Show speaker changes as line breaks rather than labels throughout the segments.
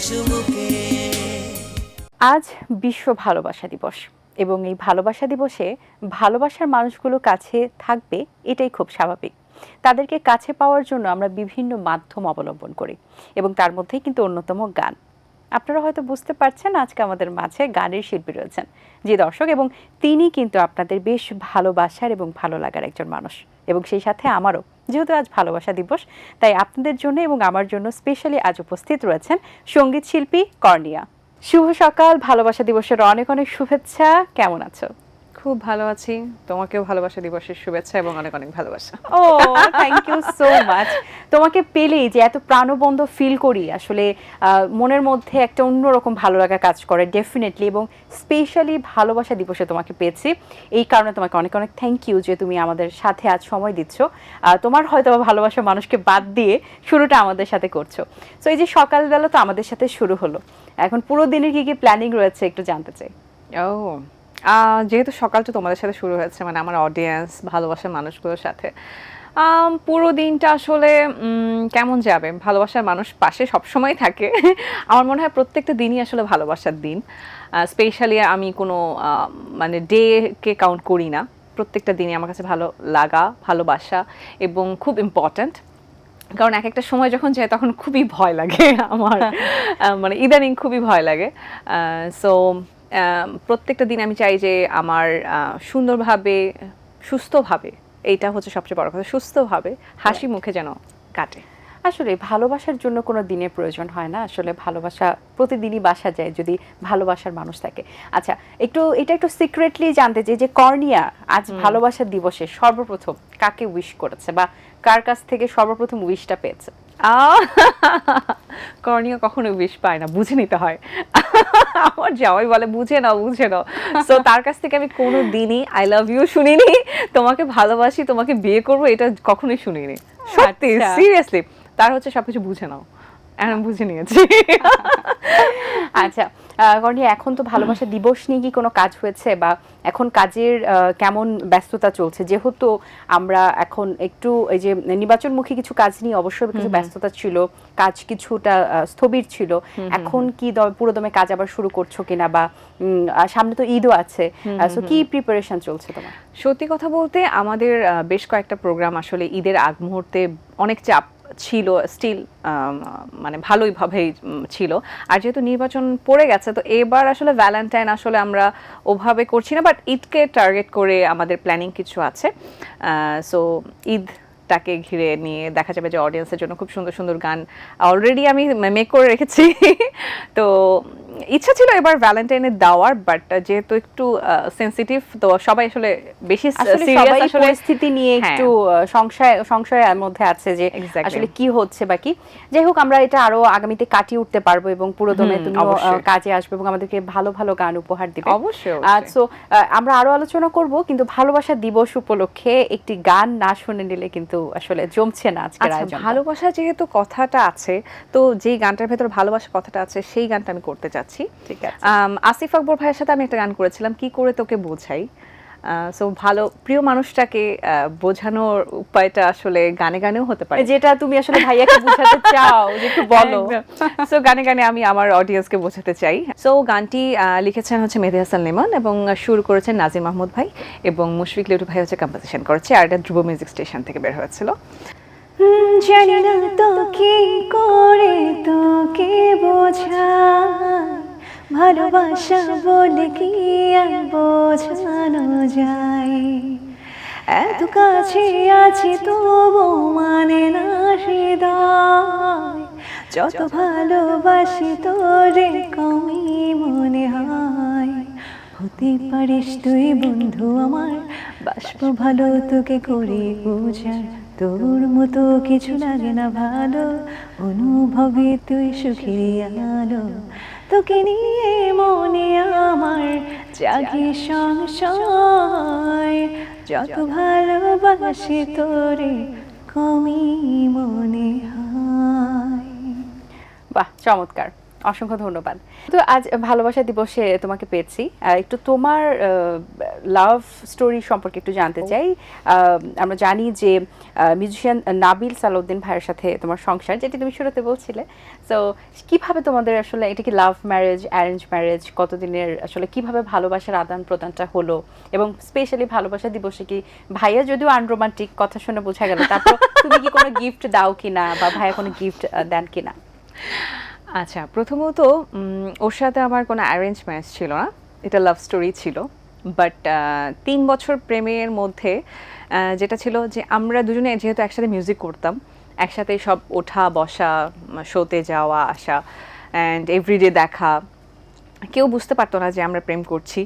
সুমুখে।
আজ বিশ্ব ভালোবাসা দিবস এবং এই ভালোবাসা দিবসে ভালোবাসার মানুষগুলো কাছে থাকবে এটাই খুব স্বাভাবিক। তাদেরকে কাছে পাওয়ার জন্য আমরা বিভিন্ন মাধ্যম অবলম্বন করি এবং তার মধ্যেই কিন্তু অন্যতম গান। আপনারা হয়তো বুঝতে পারছেন আজকে আমাদের মাঝে গানের শিল্পী রয়েছেন যে দর্শক, এবং তিনি কিন্তু আপনাদের বেশ ভালোবাসার এবং ভালো লাগার একজন মানুষ, এবং সেই সাথে আমারও, যেহেতু আজ ভালোবাসা দিবস তাই আপনাদের জন্য এবং আমার জন্য স্পেশালি আজ উপস্থিত রয়েছেন সঙ্গীত শিল্পী কর্নিয়া। শুভ সকাল, ভালোবাসা দিবসের অনেক অনেক শুভেচ্ছা। কেমন আছো?
খুব ভালো আছি, তোমাকেও ভালোবাসা দিবসের শুভেচ্ছা এবং অনেক অনেক ভালোবাসা।
ও থ্যাংক ইউ সো মাচ। তোমাকে পেলেই যে এত প্রাণবন্ত ফিল করি, আসলে মনের মধ্যে একটা অন্যরকম ভালো লাগা কাজ করে ডেফিনেটলি, এবং স্পেশালি ভালোবাসা দিবসে তোমাকে পেয়েছি। এই কারণে তোমাকে অনেক অনেক থ্যাংক ইউ যে তুমি আমাদের সাথে আজ সময় দিচ্ছ। তোমার হয়তো ভালোবাসার মানুষকে বাদ দিয়ে শুরুটা আমাদের সাথে করছো। সো এই যে সকালবেলা তো আমাদের সাথে শুরু হলো, এখন পুরো দিনের কি কি প্ল্যানিং রয়েছে একটু জানতে চাই।
যেহেতু সকালটা তোমাদের সাথে শুরু হয়েছে, মানে আমার অডিয়েন্স, ভালোবাসার মানুষগুলোর সাথে, পুরো দিনটা আসলে কেমন যাবে? ভালোবাসার মানুষ পাশে সবসময় থাকে। আমার মনে হয় প্রত্যেকটা দিনই আসলে ভালোবাসার দিন। স্পেশালি আমি কোনো মানে ডেকে কাউন্ট করি না। প্রত্যেকটা দিনই আমার কাছে ভালো লাগা, ভালোবাসা এবং খুব ইম্পর্ট্যান্ট। কারণ এক একটা সময় যখন যায় তখন খুবই ভয় লাগে আমার, মানে ইদানিং খুবই ভয় লাগে। সো প্রত্যেকটা দিন আমি চাই যে আমার সুন্দরভাবে, সুস্থভাবে, এইটা হচ্ছে সবচেয়ে বড় কথা, সুস্থভাবে হাসি মুখে যেন কাটে।
আসলে ভালোবাসার জন্য কোনো দিনের প্রয়োজন হয় না, আসলে ভালোবাসা প্রতিদিনই বাসা যায় যদি ভালোবাসার মানুষ থাকে। আচ্ছা, এটা একটু সিক্রেটলি জানতে চাই যে কর্নিয়া আজ ভালোবাসার দিবসে সর্বপ্রথম কাকে উইশ করেছে বা কার কাছ থেকে সর্বপ্রথম উইশটা পেয়েছে?
কর্নিয়া কখনো উইশ পায় না, বুঝে নিতে হয়। আমার জামাই বলে বুঝে নাও, বুঝে নাও। সো তার কাছ থেকে আমি কোনো দিনই আই লাভ ইউ শুনিনি, তোমাকে ভালোবাসি, তোমাকে বিয়ে করবো, এটা কখনোই শুনিনি। সত্যি, সিরিয়াসলি। তার হচ্ছে সবকিছু বুঝে নাও, এখন বুঝে নিয়েছি।
আচ্ছা কর্নিয়া, এখন তো ভালোবাসা দিবস নিয়ে কি কোনো কাজ হয়েছে, বা এখন কাজের কেমন ব্যস্ততা চলছে? যেহেতু আমরা এখন একটু এই যে নির্বাচনমুখী কিছু কাজ নিয়ে অবশ্যই কিছু ব্যস্ততা ছিল, কাজ কিছুটা স্থবির ছিল। এখন কি পুরোদমে কাজ আবার শুরু করছো কিনা, বা সামনে তো ঈদও আছে, সো কি প্রিপারেশন চলছে তোমার?
সত্যি কথা বলতে আমাদের বেশ কয়েকটা প্রোগ্রাম আসলে ঈদের আগ মুহূর্তে অনেক চাপ ছিল, স্টিল মানে ভালোইভাবেই ছিল। আর যেহেতু নির্বাচন পড়ে গেছে, তো এবার আসলে ভ্যালেন্টাইন আসলে আমরা ওভাবে করছি না, বাট ঈদকে টার্গেট করে আমাদের প্ল্যানিং কিছু আছে। সো ঈদটাকে ঘিরে নিয়ে দেখা যাবে যে অডিয়েন্সের জন্য খুব সুন্দর সুন্দর গান অলরেডি আমি মেক করে রেখেছি। তো ইচ্ছা ছিল এবার ভ্যালেন্টাইনের দেওয়ার, বাট যেহেতু একটু সেনসিটিভ, তো সবাই আসলে বেশি সিরিয়াস আসলে
পরিস্থিতি নিয়ে একটু সংশয়ের মধ্যে আছে যে আসলে কি হচ্ছে বা কি। যাই হোক, আমরা এটা আরো আগামীতে কাটিয়ে উঠতে পারবো এবং পুরোদমে তুমি কাজে আসবে এবং আমাদেরকে ভালো ভালো গান উপহার দিবে
অবশ্যই।
সো আমরা আরো আলোচনা করব, কিন্তু ভালোবাসা দিবস উপলক্ষে একটি গান না শুনে নিলে কিন্তু আসলে জমছে না আজকের আয়োজন।
ভালোবাসা যেহেতু কথাটা আছে, তো যেই গানটার ভেতর ভালোবাসা কথাটা আছে সেই গানটা আমি করতে চাচ্ছি।
ঠিক আছে।
আসিফ আকবর ভাইয়ের সাথে আমি একটা গান করেছিলাম, কি করে তোকে বোঝাই। সো ভালো প্রিয় মানুষটাকে বোঝানোর উপায়টা আসলে গানে গানেও হতে পারে,
যেটা তুমি আসলে ভাইয়াকে বোঝাতে চাও, একটু বলো।
সো গানে গানে আমি আমার অডিয়েন্সকে বোঝাতে চাই। সো গানটি লিখেছেন হচ্ছে মেহেদী হাসান লিমন এবং সুর করেছেন নাজির মাহমুদ ভাই, এবং মুশফিক লিটু ভাই হচ্ছে কম্পোজিশন করেছে, আর এটা ধ্রুব মিউজিক স্টেশন থেকে বের হয়েছিল।
জানি না তো কি করে তোকে বোঝাই, ভালোবাসা বলে কি আর বোঝানো যায়, এত কাছে আছি তবু মানে না হৃদয়, যত ভালোবাসি তোরে কমই মনে হয়, হতে পারিস তুই বন্ধু আমার, বাসবো ভালো তোকে করে বোঝা, তোর মতো কিছু লাগে না ভালো, অনুভবে তুই সুখের আলো, তোকে নিয়ে মনে আমার জাগে সংশয়, যত ভালোবাসি তোরে কমই মনে হয়।
বাহ, চমৎকার। অসংখ্য ধন্যবাদ। তো আজ ভালোবাসা দিবসে তোমাকে পেয়েছি, একটু তোমার লাভ স্টোরি সম্পর্কে একটু জানতে চাই। আমরা জানি যে মিউজিশিয়ান নাবিল সালাউদ্দিন ভাইয়ের সাথে তোমার সংসার, যেটি তুমি শুরুতে বলছিলে। সো কিভাবে তোমাদের আসলে, এটা কি লাভ ম্যারেজ, অ্যারেঞ্জ ম্যারেজ, কতদিনের আসলে কিভাবে ভালোবাসার আদান প্রদানটা হলো, এবং স্পেশালি ভালোবাসা দিবসে কি ভাইয়া যদিও আনরোমান্টিক কথা শুনে বোঝা গেল, তারপর তুমি কি কোনো গিফট দাও কিনা বা ভাইয়া কোনো গিফট দেন কিনা?
আচ্ছা, প্রথমত ওর সাথে আমার কোনো অ্যারেঞ্জ ম্যারেজ ছিল না, এটা লাভ স্টোরি ছিল। বাট 3 বছর প্রেমের মধ্যে যেটা ছিল যে আমরা দুজনে যেহেতু একসাথে মিউজিক করতাম, একসাথে সব ওঠা বসা, শোতে যাওয়া আসা, অ্যান্ড এভরিডে দেখা, কেউ বুঝতে পারতো না যে আমরা প্রেম করছি।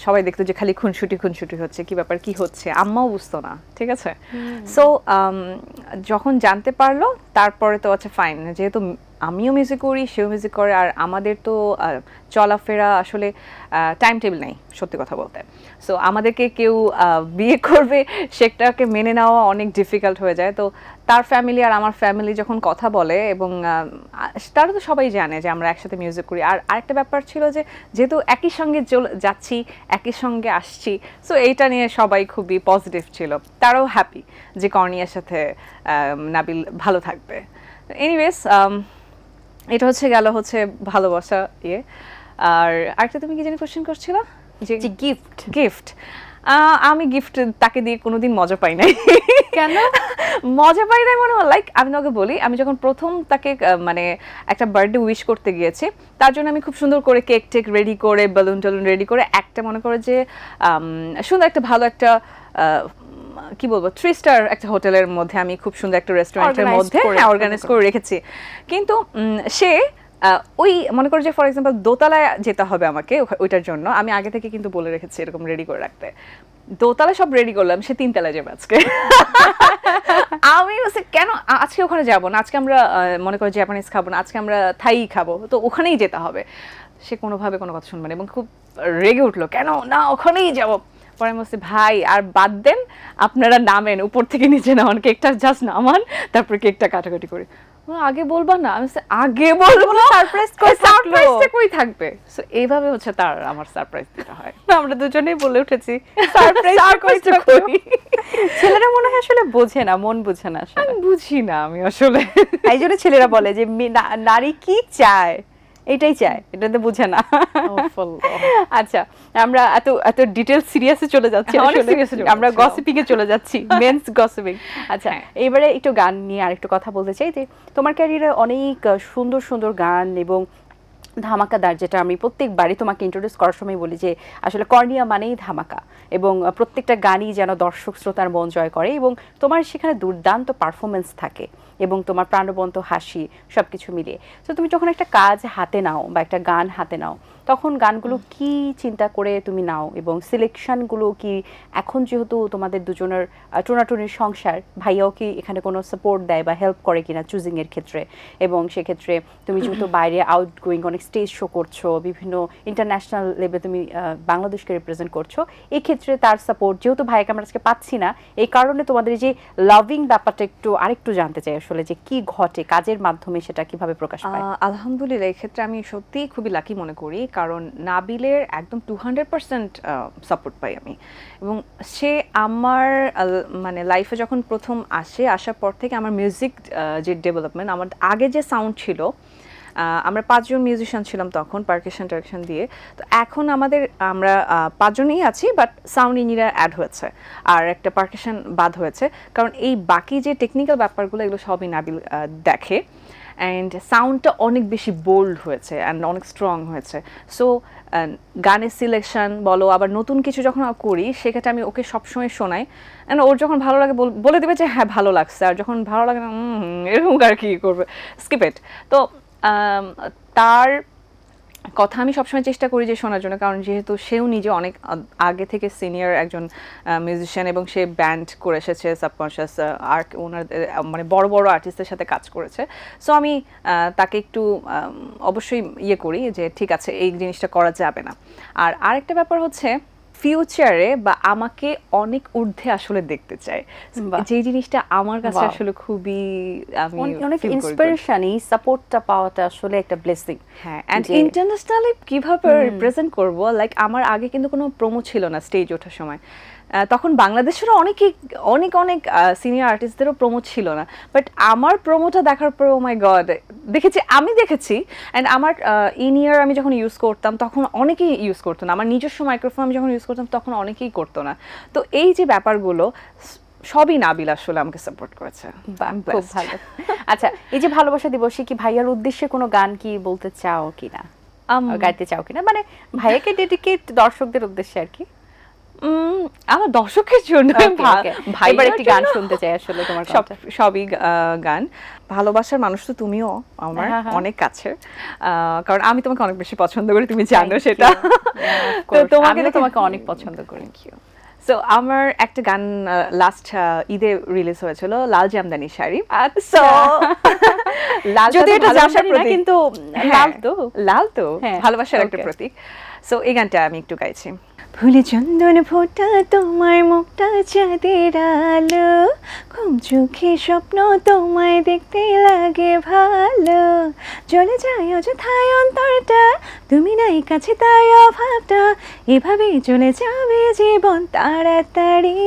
সবাই দেখতো যে খালি খুনসুটি হচ্ছে, কি ব্যাপার কি হচ্ছে, আম্মাও বুঝতো না, ঠিক আছে। সো যখন জানতে পারলো, তারপরে তো আচ্ছা ফাইন, যেহেতু আমিও মিউজিক করি, সেও মিউজিক করে, আর আমাদের তো চলাফেরা আসলে টাইম টেবিল নেই সত্যি কথা বলতে। সো আমাদেরকে কেউ বিয়ে করবে সেটাকে মেনে নেওয়া অনেক ডিফিকাল্ট হয়ে যায়। তো তার ফ্যামিলি আর আমার ফ্যামিলি যখন কথা বলে, এবং তারা তো সবাই জানে যে আমরা একসাথে মিউজিক করি। আর আরেকটা ব্যাপার ছিল যে যেহেতু একই সঙ্গে যাচ্ছি, একই সঙ্গে আসছি, সো এইটা নিয়ে সবাই খুবই পজিটিভ ছিল। তারাও হ্যাপি যে কর্নিয়ার সাথে নাবিল ভালো থাকবে। এনিওয়েজ, এটা হচ্ছে ভালোবাসা ইয়ে। আর আরেকটা তুমি কি জানি কোশ্চেন করছিল
যে গিফট।
গিফট আমি গিফট তাকে দিয়ে কোনোদিন মজা পাই নাই।
কেন
মজা পাই নাই মনে হয়, লাইক আমি তোমাকে বলি, আমি যখন প্রথম তাকে মানে একটা বার্থডে উইশ করতে গিয়েছি, তার জন্য আমি খুব সুন্দর করে কেক টেক রেডি করে, বেলুন টেলুন রেডি করে, একটা মনে করে যে সুন্দর একটা ভালো একটা কি বলবো 3 স্টার একটা হোটেলের মধ্যে আমি খুব সুন্দর একটা রেস্টুরেন্টের মধ্যে অর্গানাইজ করে রেখেছি। কিন্তু সে ওই মনে করো যে ফর এক্সাম্পল দোতলায় যেতে হবে আমাকে, ওইটার জন্য আমি আগে থেকে কিন্তু বলে রেখেছি এরকম রেডি করে রাখতে। দোতলায় সব রেডি করলাম, সে 3 তলায় যাবে আজকে। আমি বলছি কেন আজকে ওখানে যাব না, আজকে আমরা মনে করো জাপানিজ খাবো না, আজকে আমরা থাই খাবো, তো ওখানেই যেতে হবে। সে কোনোভাবে কোনো কথা শুনবে না এবং খুব রেগে উঠলো, কেন না ওখানেই যাব। পরে আমি বলছি ভাই আর বাদ দেন, আপনারা নামেন, উপর থেকে নিচে নামান, কেকটা জাস্ট নামান, তারপর কেকটা কাটাকাটি করি। আগে বলবা না, আমি আগে বলবো না, সারপ্রাইজ কই থাকবে। সো এইভাবে হচ্ছে তার আমার সারপ্রাইজ দিতে হয়।
আমরা দুজনেই বলে উঠেছি সারপ্রাইজ করি। ছেলেরা মনে হয় আসলে বোঝে না, মন বুঝে না, আসলে
বুঝি না আমি আসলে।
এই জন্য ছেলেরা বলে যে নারী কি চায়, এটাই চায়, এটাতে বুঝে না। আচ্ছা, আমরা এত এত ডিটেইল সিরিয়াসে চলে যাচ্ছি, আমরা গসিপিং এ চলে যাচ্ছি, মেন্স গসিপিং। আচ্ছা, এবারে একটু গান নিয়ে আরেকটু কথা বলতে চাই যে তোমার ক্যারিয়ারে অনেক সুন্দর সুন্দর গান এবং ধামাকাদার, যেটা আমি প্রত্যেকবারই তোমাকে ইন্ট্রোডিউস করার সময় বলি যে আসলে কর্নিয়া মানেই ধামাকা, এবং প্রত্যেকটা গানই যেন দর্শক শ্রোতার মন জয় করে, এবং তোমার সেখানে দুর্দান্ত পারফরমেন্স থাকে এবং তোমার প্রাণবন্ত হাসি সব কিছু মিলিয়ে। তো তুমি যখন একটা কাজ হাতে নাও বা একটা গান হাতে নাও, তখন গানগুলো কি চিন্তা করে তুমি নাও, এবং সিলেকশনগুলো কি, এখন যেহেতু তোমাদের দুজনের টোনাটুনির সংসার, ভাইয়াও কি এখানে কোনো সাপোর্ট দেয় বা হেল্প করে কিনা চুজিংয়ের ক্ষেত্রে? এবং সেক্ষেত্রে তুমি যেহেতু বাইরে আউটগোয়িং অনেক স্টেজ শো করছো, বিভিন্ন ইন্টারন্যাশনাল লেভেলে তুমি বাংলাদেশকে রিপ্রেজেন্ট করছো, এই ক্ষেত্রে তার সাপোর্ট, যেহেতু ভাইকে আমরা আজকে পাচ্ছি না, এই কারণে তোমাদের যে লাভিং ব্যাপারটা আরেকটু জানতে চাই আসলে, যে কি ঘটে কাজের মাধ্যমে, সেটা কিভাবে প্রকাশ পায়?
আলহামদুলিল্লাহ, এই ক্ষেত্রে আমি সত্যিই খুবই লাকি মনে করি, কারণ নাবিলের একদম 200% সাপোর্ট পাই আমি। এবং সে আমার মানে লাইফে যখন প্রথম আসার পর থেকে আমার মিউজিক যে ডেভেলপমেন্ট, আমার আগে যে সাউন্ড ছিল, আমরা 5 জন মিউজিশিয়ান ছিলাম তখন, পারকাশন দিয়ে। তো এখন আমরা 5 জনই আছি, বাট সাউন্ড ইঞ্জিনিয়ার অ্যাড হয়েছে আর একটা পারকাশন বাদ হয়েছে, কারণ এই বাকি যে টেকনিক্যাল ব্যাপারগুলো এগুলো সবই নাবিল দেখে। অ্যান্ড সাউন্ডটা অনেক বেশি বোল্ড হয়েছে অ্যান্ড অনেক স্ট্রং হয়েছে। সো গানের সিলেকশন বলো, আবার নতুন কিছু যখন করি সেক্ষেত্রে আমি ওকে সবসময় শোনাই, অ্যান্ড ওর যখন ভালো লাগে বলে দেবে যে হ্যাঁ ভালো লাগছে, আর যখন ভালো লাগে না এরকম আর কি করবে, স্কিপ ইট। তো তার কথা আমি সবসময় চেষ্টা করি যে শোনার জন্য, কারণ যেহেতু সেও নিজে অনেক আগে থেকে সিনিয়র একজন মিউজিশিয়ান এবং সে ব্যান্ড করে এসেছে, সাবকনশিয়াস আর্ট ওনাদের মানে বড় বড় আর্টিস্টের সাথে কাজ করেছে। সো আমি তাকে একটু অবশ্যই করি যে ঠিক আছে এই জিনিসটা করা যাবে না। আর আরেকটা ব্যাপার হচ্ছে ফিউচারে বা আমাকে অনেক ঊর্ধ্বে আসলে দেখতে চায়।
বাহ।
যে জিনিসটা আমার কাছে
Wow.
আসলে খুবই আমি
অনেক
feel করি good.
ইন্সপিরেশন, এই সাপোর্টটা পাওয়াটা আসলে একটা ব্লেসিং।
হ্যাঁ, অ্যান্ড
যে-
ইন্টারন্যাশনালি কিভাবে রিপ্রেজেন্ট করব, লাইক আমার আগে কিন্তু কোনো প্রোমো ছিল না স্টেজ ওঠার সময়। তখন বাংলাদেশেরও অনেকেই অনেক অনেক সিনিয়র আর্টিস্টদেরও প্রোমো ছিল না, বাট আমার প্রোমোটা দেখার পর ও মাই গড, আমি দেখেছি অ্যান্ড আমার ইন ইয়ার আমি যখন ইউজ করতাম তখন অনেকেই ইউজ করতো না, আমার নিজস্ব মাইক্রোফোন আমি যখন ইউজ করতাম তখন অনেকেই করতো না। তো এই যে ব্যাপারগুলো সবই নাবিল আসলে আমাকে সাপোর্ট করেছে।
বাহ,
I'm
খুব
blessed.
ভালো। আচ্ছা, এই যে ভালোবাসা দিবসে কি ভাইয়ার উদ্দেশ্যে কোনো গান কি বলতে চাও কিনা, গাইতে চাও কিনা, মানে ভাইয়াকে ডেডিকেট দর্শকদের উদ্দেশ্যে আর কি?
আমার দর্শকের জন্য
ভাই এবার একটি গান শুনতে চাই আসলে তোমার কণ্ঠে।
সবই গান। ভালোবাসার মানুষ তো তুমিও আমার
হ্যাঁ, হ্যাঁ।
অনেক কাছের, কারণ আমি তোমাকে অনেক বেশি পছন্দ করি, তুমি জানো
Thank
সেটা।
you. Yeah, of course. আমিও তোমাকে অনেক পছন্দ করি।
সো আমার একটা গান লাস্ট ঈদে রিলিজ হয়েছিল, লাল জামদানি শাড়ি।
আচ্ছা,
লাল
যদি এটা জামদানি না কিন্তু লাল তো।
লাল তো
হ্যাঁ,
ভালোবাসার একটা
okay.
প্রতীক। সো এই গানটা আমি একটু গাইছি।
ফুলে চন্দন ফোটা তোমার মুখটা চাঁদের আলো, ঘুম চোখে স্বপ্ন তোমায় দেখতে লাগে ভালো, চলে যায় অযথায় অন্তরটা, তুমি নাই কাছে তাই অভাবটা, এভাবেই চলে যাবে জীবন তাড়াতাড়ি,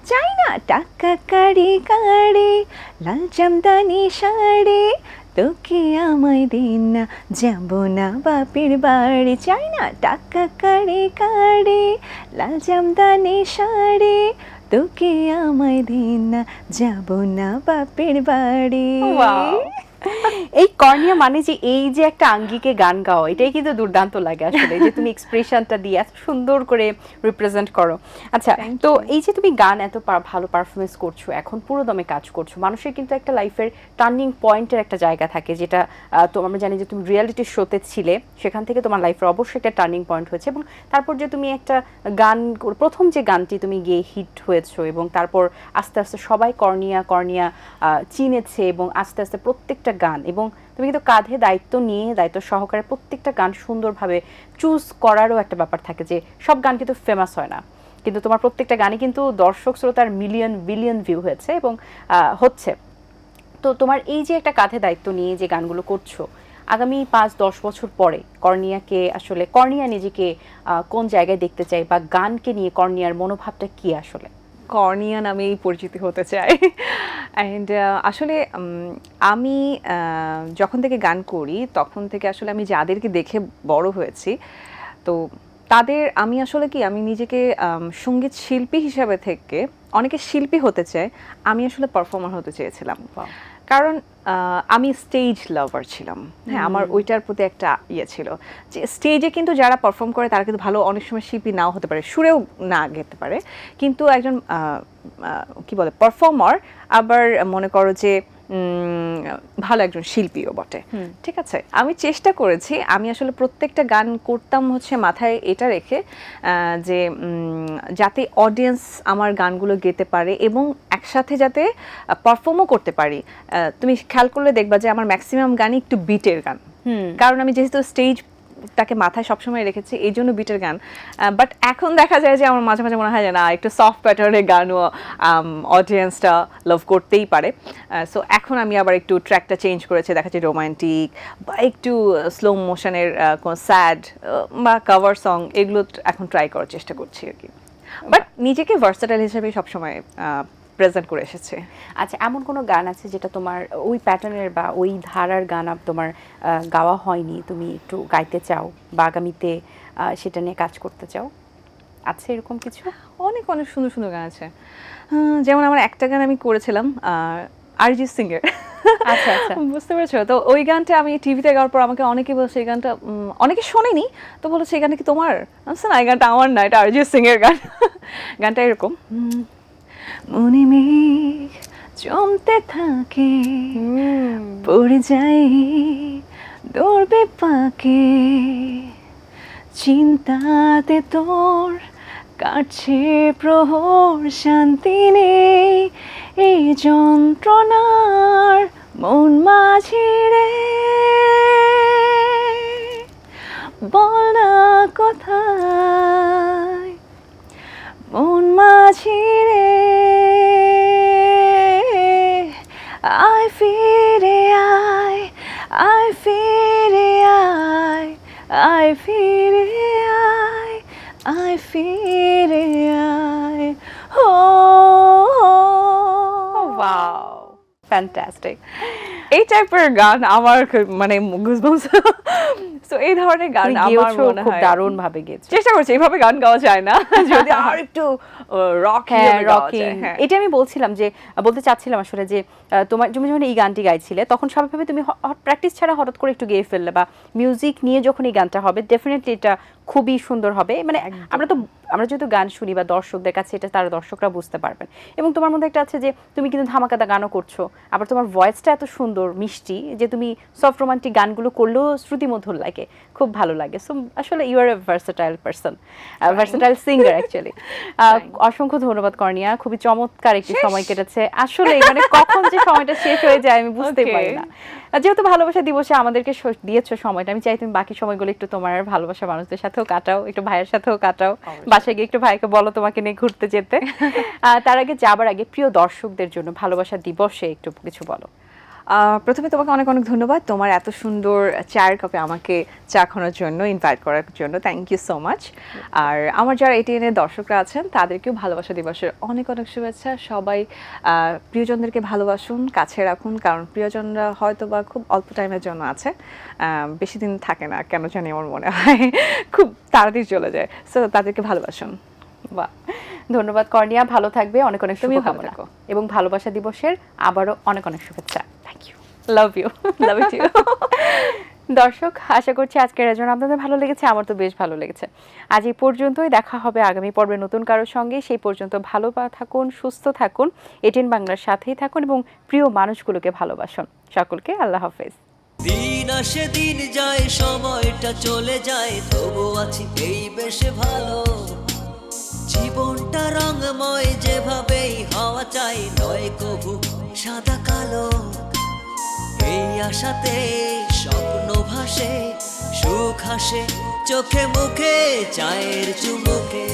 চাই না টাকা কাড়ি কাড়ি, লাল জামদানি শাড়ি তোকে আমায় দিন না, যাব না বাপের বাড়ি, চাই না টাকা কাড়ি কাড়ি, লাল জামদানি শাড়ি তোকে আমায় দিন না, যাব না বাপের বাড়ি।
Wow. এই কর্নিয়া মানে যে এই যে একটা আঙ্গিকে গান গাও, এটাই কিন্তু দুর্দান্ত লাগে আসলে, এই যে তুমি এক্সপ্রেশনটা দিয়ে এত সুন্দর করে রিপ্রেজেন্ট করো। আচ্ছা, তো এই যে তুমি গান এত ভালো পারফরমেন্স করছো, এখন পুরো দমে কাজ করছো, মানুষের কিন্তু একটা লাইফের টার্নিং পয়েন্টের একটা জায়গা থাকে, যেটা তো আমরা জানি যে তুমি রিয়েলিটি শোতে ছিলে, সেখান থেকে তোমার লাইফের অবশ্যই একটা টার্নিং পয়েন্ট হয়েছে, এবং তারপর যে তুমি একটা গান, প্রথম যে গানটি তুমি গিয়ে হিট হয়েছো, এবং তারপর আস্তে আস্তে সবাই কর্নিয়া কর্নিয়া চিনেছে, এবং আস্তে আস্তে প্রত্যেকটা গান, এবং তুমি কিন্তু কাঁধে দায়িত্ব নিয়ে দায়িত্ব সহকারে প্রত্যেকটা গান সুন্দরভাবে চুজ করারও একটা ব্যাপার থাকে, যে সব গান কিন্তু ফেমাস হয় না, কিন্তু তোমার প্রত্যেকটা গানই কিন্তু দর্শক শ্রোতার মিলিয়ন বিলিয়ন ভিউ হয়েছে এবং হচ্ছে। তো তোমার এই যে একটা কাঁধে দায়িত্ব নিয়ে যে গানগুলো করছো, আগামী 5-10 বছর পরে কর্নিয়াকে আসলে, কর্নিয়া নিজেকে কোন জায়গায় দেখতে চাই, বা গানকে নিয়ে কর্নিয়ার মনোভাবটা কি আসলে?
কর্নিয়া নামেই পরিচিতি হতে চাই। অ্যান্ড আসলে আমি যখন থেকে গান করি তখন থেকে আসলে আমি যাদেরকে দেখে বড় হয়েছি, তো তাদের আমি আসলে কি, আমি নিজেকে সঙ্গীত শিল্পী হিসাবে থেকে অনেকে শিল্পী হতে চায়, আমি আসলে পারফর্মার হতে চেয়েছিলাম। কারণ আমি স্টেজ লাভার ছিলাম, হ্যাঁ, আমার ওইটার প্রতি একটা ইয়ে ছিল যে স্টেজে কিন্তু যারা পারফর্ম করে তারা কিন্তু ভালো, অনেক সময় শিল্পী নাও হতে পারে, সুরেও না গেতে পারে, কিন্তু একজন কি বলে পারফর্মার আবার মনে করো যে ভালো একজন শিল্পীও বটে। ঠিক আছে, আমি চেষ্টা করেছি, আমি আসলে প্রত্যেকটা গান করতাম হচ্ছে মাথায় এটা রেখে যে যাতে অডিয়েন্স আমার গানগুলো গেতে পারে এবং একসাথে যাতে পারফর্মও করতে পারি। তুমি খেয়াল করলে দেখবা যে আমার ম্যাক্সিমাম গানই একটু বিটের গান, কারণ আমি যেহেতু স্টেজ তাকে মাথায় সবসময় রেখেছি, এই জন্য বিটের গান। বাট এখন দেখা যায় যে আমার মাঝে মাঝে মনে হয় যে না, একটু সফট প্যাটার্নের গানও অডিয়েন্সটা লাভ করতেই পারে। সো এখন আমি আবার একটু ট্র্যাকটা চেঞ্জ করেছি, দেখা যায় রোমান্টিক বা একটু স্লো মোশনের কোনো স্যাড বা কভার সং, এগুলো এখন ট্রাই করার চেষ্টা করছি আর কি। বাট নিজেকে ভার্সেটাইল হিসেবে সবসময় প্রেজেন্ট করে এসেছে।
আচ্ছা, এমন কোনো গান আছে যেটা তোমার ওই প্যাটার্নের বা ওই ধারার গান তোমার গাওয়া হয়নি, তুমি একটু গাইতে চাও বা আগামীতে সেটা নিয়ে কাজ করতে চাও? আছে এরকম কিছু?
অনেক অনেক সুন্দর সুন্দর গান আছে, যেমন আমার একটা গান আমি করেছিলাম অরিজিৎ সিং এর।
আচ্ছা আচ্ছা,
বুঝতে পেরেছো? তো ওই গানটা আমি টিভিতে গাওয়ার পর আমাকে অনেকে বলছে এই গানটা, অনেকে শোনেনি, তো বলেছে এই গানটা কি তোমার? আচ্ছা না, এই গানটা আমার না, এটা অরিজিৎ সিং এর গান। গানটা এরকম,
মনে মেঘ জমতে থাকে, পড়ে যাই দৌড়বে পাকে, চিন্তাতে তোর কাটছে প্রহর, শান্তি নেই এই যন্ত্রণার মন মাঝে রে, বল না কোথায় ছিড়ে আয় ফিরে আয়, আয় ফিরে আয়, আয় ফিরে আয়, আয় ফিরে আয়। ও
ওয়াও, ফ্যান্টাস্টিক।
এই টাইপের গান আমার মানে গুজবাম্পস। সো এই ধরনের গান
তুমি
আমার
গেয়েছো,
মনে
খুব
হয়
দারুণ ভাবে গেয়েছো।
চেষ্টা করছি, এইভাবে গান গাওয়া যায় না, যদি আর একটু রক
হ্যাঁ, রকিং। এটা আমি বলছিলাম যে বলতে চাচ্ছিলাম আসলে যে তোমার তুমি যখন এই গানটি গাইছিলে তখন স্বাভাবিকভাবে তুমি প্র্যাকটিস ছাড়া হঠাৎ করে একটু গেয়ে ফেললে, বা মিউজিক নিয়ে যখন এই গানটা হবে ডেফিনেটলি এটা খুবই সুন্দর হবে। মানে আমরা যেহেতু গান শুনি বা দর্শকদের কাছে এটা তারা দর্শকরা বুঝতে পারবেন। এবং তোমার মধ্যে একটা আছে যে তুমি কিন্তু ধামাকাদা গানও করছো, আবার তোমার ভয়েসটা এত সুন্দর মিষ্টি যে তুমি সফট রোমান্টিক গানগুলো করলেও শ্রুতিমধুর লাগে, খুব ভালো লাগে। সো আসলে you are a versatile person, versatile singer actually. অসংখ্য ধন্যবাদ কর্নিয়া, খুবই চমৎকার একটি সময় কেটেছে। আসলে মানে কখন যে সময়টা শেষ হয়ে যায় আমি বুঝতে পারি না। যেহেতু ভালোবাসা দিবসে আমাদেরকে দিয়েছো সময়টা, আমি চাই তুমি বাকি সময়গুলো একটু তোমার ভালোবাসা মানুষদের সাথেও কাটাও, একটু ভাইয়ের সাথেও কাটাও, বাসায় গিয়ে একটু ভাইকে বলো তোমাকে নিয়ে ঘুরতে যেতে। তার আগে যাবার আগে প্রিয় দর্শকদের জন্য ভালোবাসা দিবসে একটু কিছু বলো।
প্রথমে তোমাকে অনেক অনেক ধন্যবাদ তোমার এত সুন্দর চায়ের কাপে আমাকে চা খাওয়ানোর জন্য, ইনভাইট করার জন্য। Thank you so much. আর আমার যারা ATN এর দর্শকরা আছেন তাদেরকেও ভালোবাসা দিবসের অনেক অনেক শুভেচ্ছা। সবাই প্রিয়জনদেরকে ভালোবাসুন, কাছে রাখুন, কারণ প্রিয়জনরা হয়তো বা খুব অল্প টাইমের জন্য আছে, বেশি দিন থাকে না কেন জানি আমার মনে হয়, খুব তাড়াতাড়ি চলে যায়। সো তাদেরকে ভালোবাসুন।
বাহ, ধন্যবাদ কর্নিয়া, ভালো থাকবে, অনেক অনেক
তুমিও ভালো
শুভকামনা
থাকো।
এবং ভালোবাসা দিবসের আবারও অনেক অনেক শুভেচ্ছা। Thank you, love you.
Love you.
দর্শক, আশা করছি আজকের আয়োজন আপনাদের ভালো লেগেছে, আমার তো বেশ ভালো লেগেছে। আজ এই পর্যন্তই, দেখা হবে আগামী পর্বে নতুন কারোর সঙ্গে। সেই পর্যন্ত ভালো থাকুন, সুস্থ থাকুন, ATN বাংলার সাথেই থাকুন এবং প্রিয় মানুষগুলোকে ভালোবাসুন। সকলকে আল্লাহ হাফেজ।
দিন আসে দিন যায়, সময়টা চলে যায়, তবু আছি এই বেশ ভালো। জীবনটা রঙময়, যেভাবেই হওয়া চাই, নয় কবু সাদা কালো। এই আশাতে স্বপ্ন ভাসে, সুখ হাসে চোখে মুখে, চায়ের চুমুকে।